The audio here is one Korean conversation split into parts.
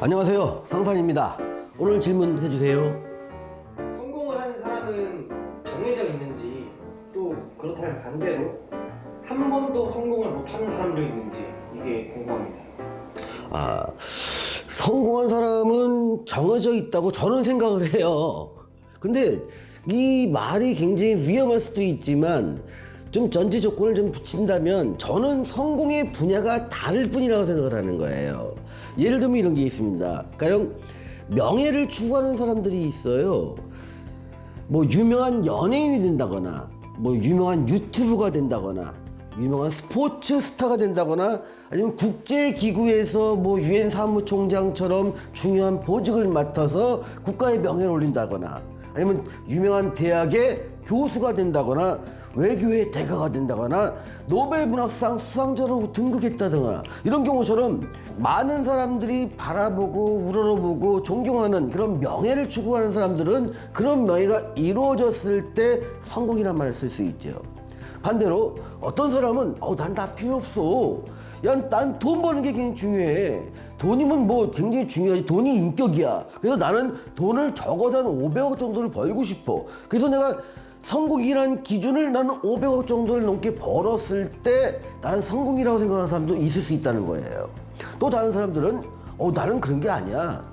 안녕하세요, 상산입니다. 오늘 질문 해주세요. 성공을 하는 사람은 정해져 있는지, 또 그렇다면 반대로 한 번도 성공을 못하는 사람도 있는지, 이게 궁금합니다. 성공한 사람은 정해져 있다고 저는 생각을 해요. 근데 이 말이 굉장히 위험할 수도 있지만 좀 전제 조건을 좀 붙인다면 저는 성공의 분야가 다를 뿐이라고 생각을 하는 거예요. 예를 들면 이런 게 있습니다. 가령 명예를 추구하는 사람들이 있어요. 뭐 유명한 연예인이 된다거나, 뭐 유명한 유튜브가 된다거나, 유명한 스포츠 스타가 된다거나, 아니면 국제기구에서 뭐 유엔 사무총장처럼 중요한 보직을 맡아서 국가의 명예를 올린다거나, 아니면 유명한 대학의 교수가 된다거나, 외교의 대가가 된다거나, 노벨문학상 수상자로 등극했다거나, 이런 경우처럼 많은 사람들이 바라보고 우러러보고 존경하는 그런 명예를 추구하는 사람들은 그런 명예가 이루어졌을 때 성공이란 말을 쓸 수 있죠. 반대로 어떤 사람은 난 다 필요 없어. 야, 난 돈 버는 게 굉장히 중요해. 돈이면 뭐 굉장히 중요하지. 돈이 인격이야. 그래서 나는 돈을 적어도 한 500억 정도를 벌고 싶어. 그래서 내가 성공이라는 기준을 나는 500억 정도를 넘게 벌었을 때 나는 성공이라고 생각하는 사람도 있을 수 있다는 거예요. 또 다른 사람들은 나는 그런 게 아니야.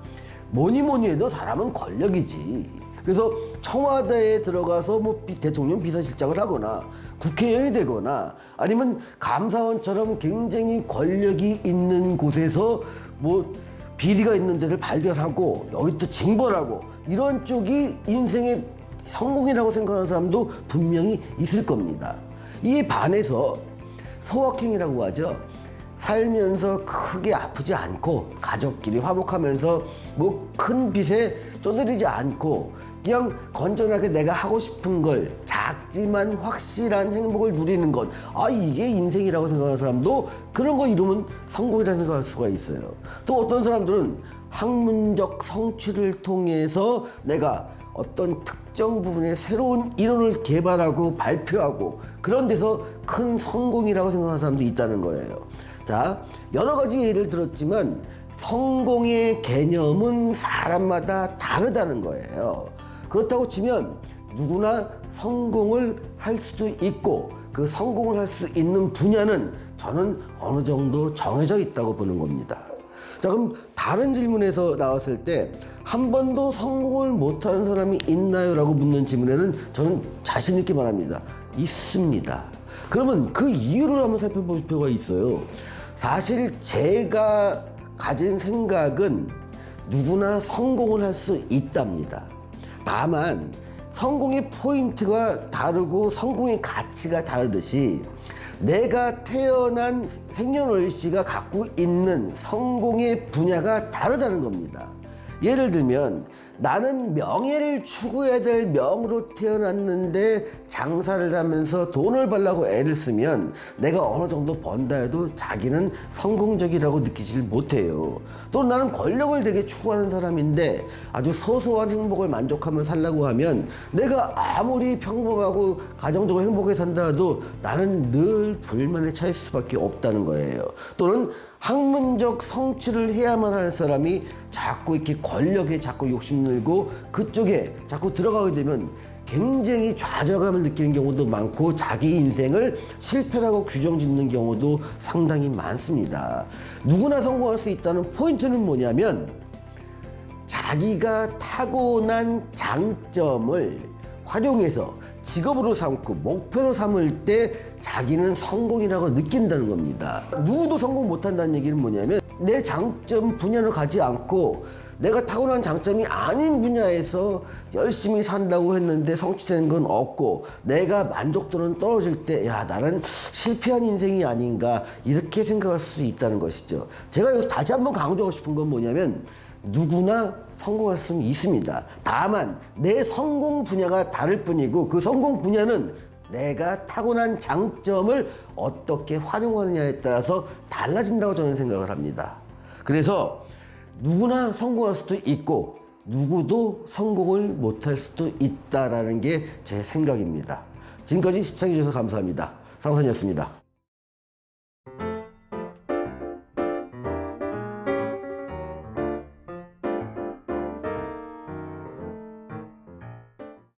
뭐니 해도 사람은 권력이지. 그래서 청와대에 들어가서 뭐 대통령 비서실장을 하거나 국회의원이 되거나 아니면 감사원처럼 굉장히 권력이 있는 곳에서 뭐 비리가 있는 데를 발견하고 여기 또 징벌하고 이런 쪽이 인생의 성공이라고 생각하는 사람도 분명히 있을 겁니다. 이에 반해서 소확행이라고 하죠. 살면서 크게 아프지 않고 가족끼리 화목하면서 뭐 큰 빚에 쪼들리지 않고 그냥 건전하게 내가 하고 싶은 걸 작지만 확실한 행복을 누리는 것, 이게 인생이라고 생각하는 사람도 그런 거 이루면 성공이라고 생각할 수가 있어요. 또 어떤 사람들은 학문적 성취를 통해서 내가 어떤 특정 부분의 새로운 이론을 개발하고 발표하고 그런 데서 큰 성공이라고 생각하는 사람도 있다는 거예요. 자, 여러 가지 예를 들었지만 성공의 개념은 사람마다 다르다는 거예요. 그렇다고 치면 누구나 성공을 할 수도 있고 그 성공을 할 수 있는 분야는 저는 어느 정도 정해져 있다고 보는 겁니다. 자, 그럼 다른 질문에서 나왔을 때 한 번도 성공을 못하는 사람이 있나요? 라고 묻는 질문에는 저는 자신 있게 말합니다. 있습니다. 그러면 그 이유를 한번 살펴볼 필요가 있어요. 사실 제가 가진 생각은 누구나 성공을 할 수 있답니다. 다만 성공의 포인트가 다르고 성공의 가치가 다르듯이 내가 태어난 생년월시가 갖고 있는 성공의 분야가 다르다는 겁니다. 예를 들면 나는 명예를 추구해야 될 명으로 태어났는데 장사를 하면서 돈을 벌려고 애를 쓰면 내가 어느 정도 번다 해도 자기는 성공적이라고 느끼질 못해요. 또 나는 권력을 되게 추구하는 사람인데 아주 소소한 행복을 만족하며 살려고 하면 내가 아무리 평범하고 가정적으로 행복하게 산다 해도 나는 늘 불만에 차일 수밖에 없다는 거예요. 또는 학문적 성취를 해야만 하는 사람이 자꾸 이렇게 권력에 자꾸 욕심들고 그쪽에 자꾸 들어가게 되면 굉장히 좌절감을 느끼는 경우도 많고 자기 인생을 실패라고 규정짓는 경우도 상당히 많습니다. 누구나 성공할 수 있다는 포인트는 뭐냐면 자기가 타고난 장점을 활용해서 직업으로 삼고 목표로 삼을 때 자기는 성공이라고 느낀다는 겁니다. 누구도 성공 못한다는 얘기는 뭐냐면 내 장점 분야를 가지 않고 내가 타고난 장점이 아닌 분야에서 열심히 산다고 했는데 성취되는 건 없고 내가 만족도는 떨어질 때 나는 실패한 인생이 아닌가 이렇게 생각할 수 있다는 것이죠. 제가 여기서 다시 한번 강조하고 싶은 건 뭐냐면 누구나 성공할 수는 있습니다. 다만 내 성공 분야가 다를 뿐이고 그 성공 분야는 내가 타고난 장점을 어떻게 활용하느냐에 따라서 달라진다고 저는 생각을 합니다. 그래서 누구나 성공할 수도 있고 누구도 성공을 못할 수도 있다라는 게 제 생각입니다. 지금까지 시청해주셔서 감사합니다. 상선이었습니다.